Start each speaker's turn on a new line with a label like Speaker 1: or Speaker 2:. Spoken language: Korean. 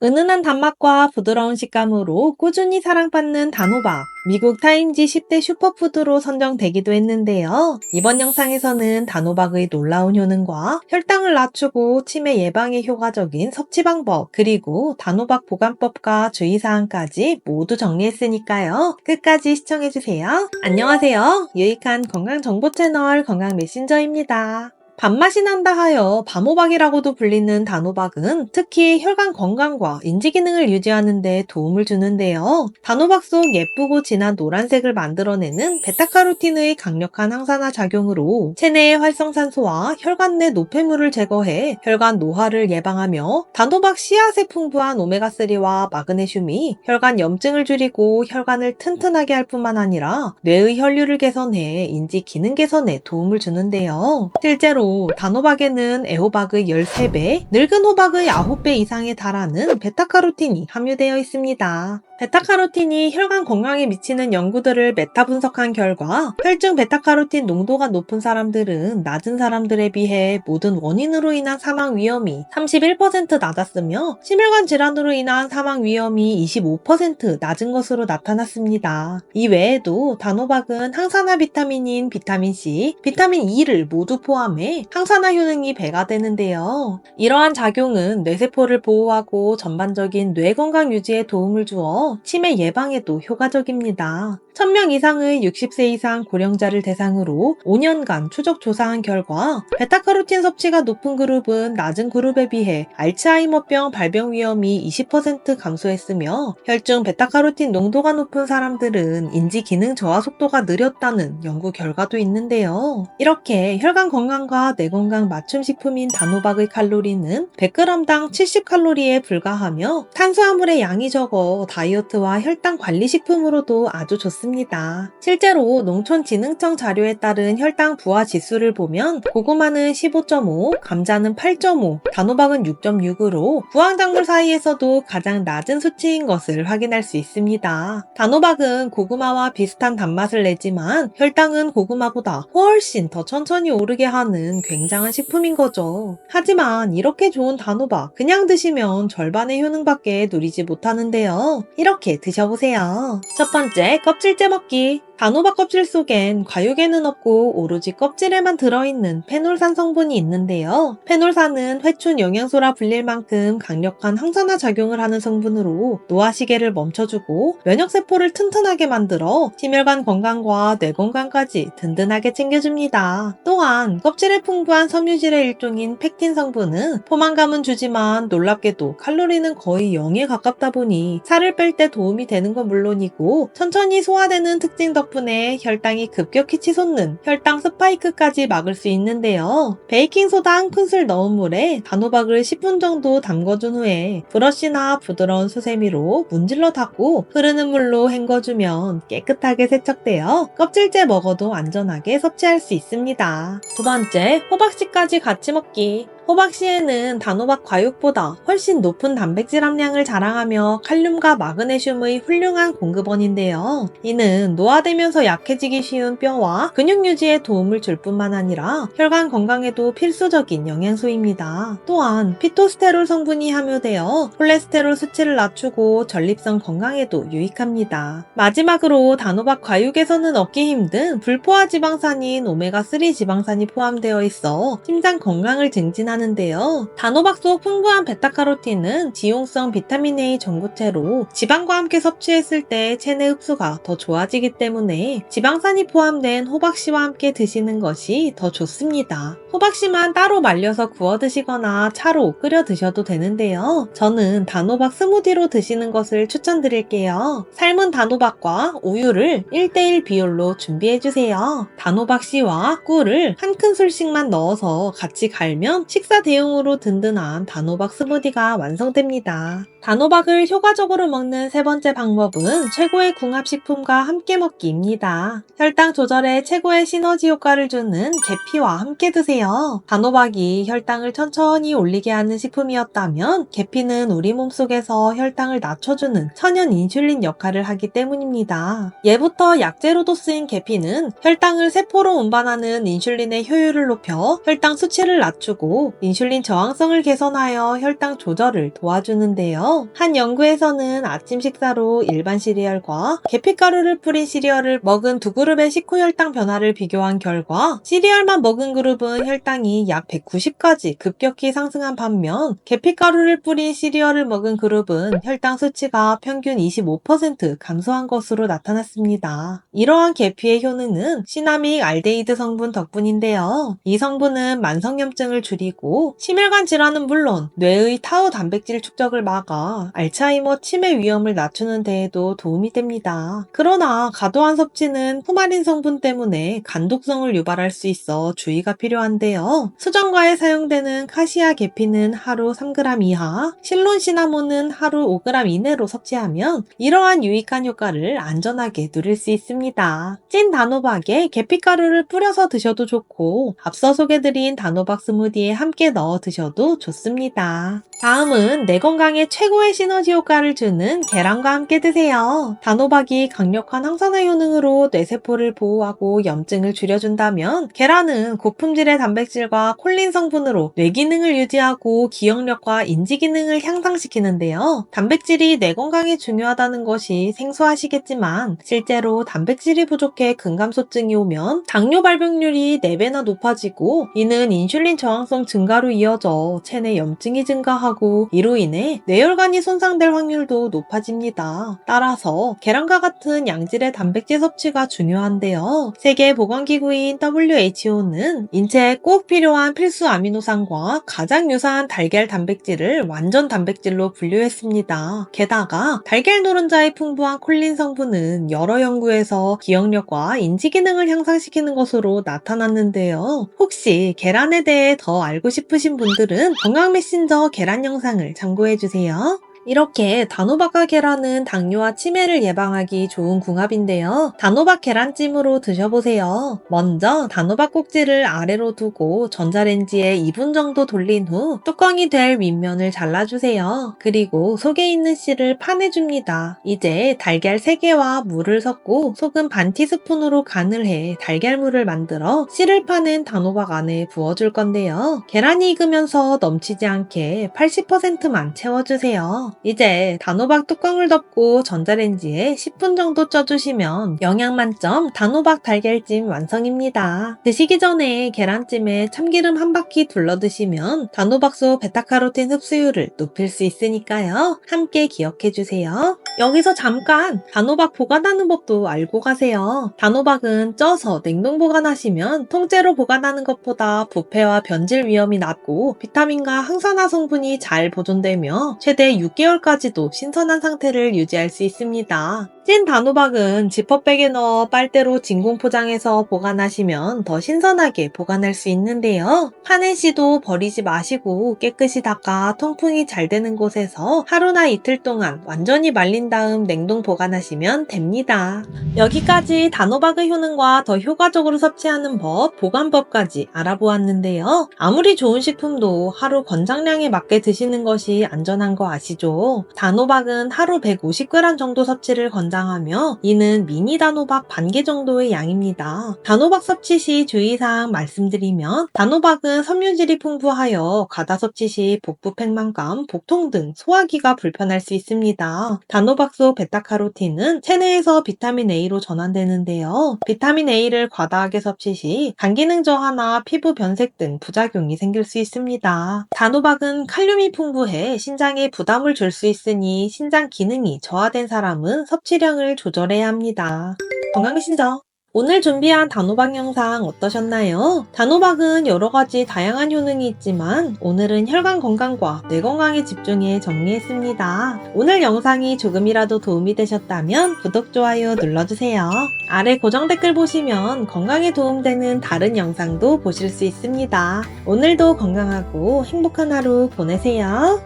Speaker 1: 은은한 단맛과 부드러운 식감으로 꾸준히 사랑받는 단호박. 미국 타임지 10대 슈퍼푸드로 선정되기도 했는데요. 이번 영상에서는 단호박의 놀라운 효능과 혈당을 낮추고 치매 예방에 효과적인 섭취 방법, 그리고 단호박 보관법과 주의사항까지 모두 정리했으니까요. 끝까지 시청해주세요. 안녕하세요. 유익한 건강정보 채널 건강메신저입니다. 밥맛이 난다 하여 밤호박이라고도 불리는 단호박은 특히 혈관 건강과 인지 기능을 유지하는 데 도움을 주는데요. 단호박 속 예쁘고 진한 노란색을 만들어내는 베타카로틴의 강력한 항산화 작용으로 체내의 활성산소와 혈관 내 노폐물을 제거해 혈관 노화를 예방하며, 단호박 씨앗에 풍부한 오메가3와 마그네슘이 혈관 염증을 줄이고 혈관을 튼튼하게 할 뿐만 아니라 뇌의 혈류를 개선해 인지 기능 개선에 도움을 주는데요. 실제로 단호박에는 애호박의 13배, 늙은 호박의 9배 이상에 달하는 베타카로틴이 함유되어 있습니다. 베타카로틴이 혈관 건강에 미치는 연구들을 메타 분석한 결과, 혈중 베타카로틴 농도가 높은 사람들은 낮은 사람들에 비해 모든 원인으로 인한 사망 위험이 31% 낮았으며, 심혈관 질환으로 인한 사망 위험이 25% 낮은 것으로 나타났습니다. 이 외에도 단호박은 항산화 비타민인 비타민C, 비타민 E를 모두 포함해 항산화 효능이 배가 되는데요. 이러한 작용은 뇌세포를 보호하고 전반적인 뇌 건강 유지에 도움을 주어 치매 예방에도 효과적입니다. 1000명 이상의 60세 이상 고령자를 대상으로 5년간 추적 조사한 결과, 베타카로틴 섭취가 높은 그룹은 낮은 그룹에 비해 알츠하이머병 발병 위험이 20% 감소했으며, 혈중 베타카로틴 농도가 높은 사람들은 인지 기능 저하 속도가 느렸다는 연구 결과도 있는데요. 이렇게 혈관 건강과 뇌 건강 맞춤 식품인 단호박의 칼로리는 100g당 70칼로리에 불과하며, 탄수화물의 양이 적어 다이어트와 혈당 관리 식품으로도 아주 좋습니다. 실제로 농촌진흥청 자료에 따른 혈당 부하 지수를 보면 고구마는 15.5, 감자는 8.5, 단호박은 6.6으로 부황작물 사이에서도 가장 낮은 수치인 것을 확인할 수 있습니다. 단호박은 고구마와 비슷한 단맛을 내지만 혈당은 고구마보다 훨씬 더 천천히 오르게 하는 굉장한 식품인 거죠. 하지만 이렇게 좋은 단호박 그냥 드시면 절반의 효능밖에 누리지 못하는데요. 이렇게 드셔보세요. 첫 번째, 껍질째 먹기. 단호박 껍질 속엔 과육에는 없고 오로지 껍질에만 들어있는 페놀산 성분이 있는데요. 페놀산은 회춘 영양소라 불릴 만큼 강력한 항산화 작용을 하는 성분으로 노화 시계를 멈춰주고 면역세포를 튼튼하게 만들어 심혈관 건강과 뇌 건강까지 든든하게 챙겨줍니다. 또한 껍질에 풍부한 섬유질의 일종인 팩틴 성분은 포만감은 주지만 놀랍게도 칼로리는 거의 0에 가깝다 보니 살을 뺄 때 도움이 되는 건 물론이고, 천천히 소화되는 특징 덕분에 혈당이 급격히 치솟는 혈당 스파이크까지 막을 수 있는데요. 베이킹소다 한 큰술 넣은 물에 단호박을 10분 정도 담궈준 후에 브러쉬나 부드러운 수세미로 문질러 닦고 흐르는 물로 헹궈주면 깨끗하게 세척되어 껍질째 먹어도 안전하게 섭취할 수 있습니다. 두 번째, 호박씨까지 같이 먹기. 호박씨에는 단호박 과육보다 훨씬 높은 단백질 함량을 자랑하며 칼륨과 마그네슘의 훌륭한 공급원인데요. 이는 노화되면서 약해지기 쉬운 뼈와 근육 유지에 도움을 줄 뿐만 아니라 혈관 건강에도 필수적인 영양소입니다. 또한 피토스테롤 성분이 함유되어 콜레스테롤 수치를 낮추고 전립선 건강에도 유익합니다. 마지막으로 단호박 과육에서는 얻기 힘든 불포화 지방산인 오메가3 지방산이 포함되어 있어 심장 건강을 증진하는데요. 단호박 속 풍부한 베타카로틴은 지용성 비타민 A 전구체로 지방과 함께 섭취했을 때 체내 흡수가 더 좋아지기 때문에 지방산이 포함된 호박씨와 함께 드시는 것이 더 좋습니다. 호박씨만 따로 말려서 구워 드시거나 차로 끓여 드셔도 되는데요. 저는 단호박 스무디로 드시는 것을 추천드릴게요. 삶은 단호박과 우유를 1:1 비율로 준비해주세요. 단호박씨와 꿀을 한 큰술씩만 넣어서 같이 갈면 식사 대용으로 든든한 단호박 스무디가 완성됩니다. 단호박을 효과적으로 먹는 세 번째 방법은 최고의 궁합식품과 함께 먹기입니다. 혈당 조절에 최고의 시너지 효과를 주는 계피와 함께 드세요. 단호박이 혈당을 천천히 올리게 하는 식품이었다면, 계피는 우리 몸속에서 혈당을 낮춰주는 천연 인슐린 역할을 하기 때문입니다. 예부터 약재로도 쓰인 계피는 혈당을 세포로 운반하는 인슐린의 효율을 높여 혈당 수치를 낮추고 인슐린 저항성을 개선하여 혈당 조절을 도와주는데요. 있는데요. 한 연구에서는 아침 식사로 일반 시리얼과 계피가루를 뿌린 시리얼을 먹은 두 그룹의 식후 혈당 변화를 비교한 결과 시리얼만 먹은 그룹은 혈당이 약 190까지 급격히 상승한 반면 계피가루를 뿌린 시리얼을 먹은 그룹은 혈당 수치가 평균 25% 감소한 것으로 나타났습니다. 이러한 계피의 효능은 시나믹 알데히드 성분 덕분인데요. 이 성분은 만성염증을 줄이고 심혈관 질환은 물론 뇌의 타우 단백질 축적을 막아 알츠하이머 치매 위험을 낮추는 데에도 도움이 됩니다. 그러나 과도한 섭취는 후마린 성분 때문에 간독성을 유발할 수 있어 주의가 필요한데요. 수정과에 사용되는 카시아 계피는 하루 3g 이하, 실론 시나몬은 하루 5g 이내로 섭취하면 이러한 유익한 효과를 안전하게 누릴 수 있습니다. 찐 단호박에 계피가루를 뿌려서 드셔도 좋고 앞서 소개드린 단호박 스무디에 함께 넣어 드셔도 좋습니다. 다음은 내 건강에 최고의 시너지 효과를 주는 계란과 함께 드세요. 단호박이 강력한 항산화 효능으로 뇌세포를 보호하고 염증을 줄여준다면 계란은 고품질의 단백질과 콜린 성분으로 뇌 기능을 유지하고 기억력과 인지 기능을 향상시키는데요. 단백질이 뇌 건강에 중요하다는 것이 생소하시겠지만 실제로 단백질이 부족해 근감소증이 오면 당뇨 발병률이 4배나 높아지고 이는 인슐린 저항성 증가로 이어져 체내 염증이 증가하고 이로 인해 뇌혈관이 손상될 확률도 높아집니다. 따라서 계란과 같은 양질의 단백질 섭취가 중요한데요. 세계보건기구인 WHO는 인체에 꼭 필요한 필수 아미노산과 가장 유사한 달걀 단백질을 완전 단백질로 분류했습니다. 게다가 달걀 노른자의 풍부한 콜린 성분은 여러 연구에서 기억력과 인지 기능을 향상시키는 것으로 나타났는데요. 혹시 계란에 대해 더 알고 싶으신 분들은 건강 메신저 계란 영상을 참고해주세요. 이렇게 단호박과 계란은 당뇨와 치매를 예방하기 좋은 궁합인데요. 단호박 계란찜으로 드셔보세요. 먼저 단호박 꼭지를 아래로 두고 전자레인지에 2분 정도 돌린 후 뚜껑이 될 윗면을 잘라주세요. 그리고 속에 있는 씨를 파내줍니다. 이제 달걀 3개와 물을 섞고 소금 반 티스푼으로 간을 해 달걀물을 만들어 씨를 파낸 단호박 안에 부어줄 건데요. 계란이 익으면서 넘치지 않게 80%만 채워주세요. 이제 단호박 뚜껑을 덮고 전자레인지에 10분 정도 쪄주시면 영양 만점 단호박 달걀찜 완성입니다. 드시기 전에 계란찜에 참기름 한 바퀴 둘러 드시면 단호박소 베타카로틴 흡수율을 높일 수 있으니까요. 함께 기억해주세요. 여기서 잠깐 단호박 보관하는 법도 알고 가세요. 단호박은 쪄서 냉동 보관하시면 통째로 보관하는 것보다 부패와 변질 위험이 낮고 비타민과 항산화 성분이 잘 보존되며 최대 6개월까지도 신선한 상태를 유지할 수 있습니다. 찐 단호박은 지퍼백에 넣어 빨대로 진공 포장해서 보관하시면 더 신선하게 보관할 수 있는데요. 파낸 씨도 버리지 마시고 깨끗이 닦아 통풍이 잘 되는 곳에서 하루나 이틀 동안 완전히 말린 다음 냉동 보관하시면 됩니다. 여기까지 단호박의 효능과 더 효과적으로 섭취하는 법, 보관법까지 알아보았는데요. 아무리 좋은 식품도 하루 권장량에 맞게 드시는 것이 안전한 거 아시죠? 단호박은 하루 150g 정도 섭취를 권장하며 이는 미니 단호박 반 개 정도의 양입니다. 단호박 섭취 시 주의사항 말씀드리면 단호박은 섬유질이 풍부하여 과다 섭취 시 복부 팽만감, 복통 등 소화기가 불편할 수 있습니다. 단호박소 베타카로틴은 체내에서 비타민 A로 전환되는데요. 비타민 A를 과다하게 섭취 시 간 기능 저하나 피부 변색 등 부작용이 생길 수 있습니다. 단호박은 칼륨이 풍부해 신장에 부담을 줄 수 있으니 신장 기능이 저하된 사람은 섭취량을 조절해야 합니다. 건강메신저 오늘 준비한 단호박 영상 어떠셨나요? 단호박은 여러가지 다양한 효능이 있지만 오늘은 혈관 건강과 뇌 건강에 집중해 정리했습니다. 오늘 영상이 조금이라도 도움이 되셨다면 구독, 좋아요 눌러주세요. 아래 고정 댓글 보시면 건강에 도움되는 다른 영상도 보실 수 있습니다. 오늘도 건강하고 행복한 하루 보내세요.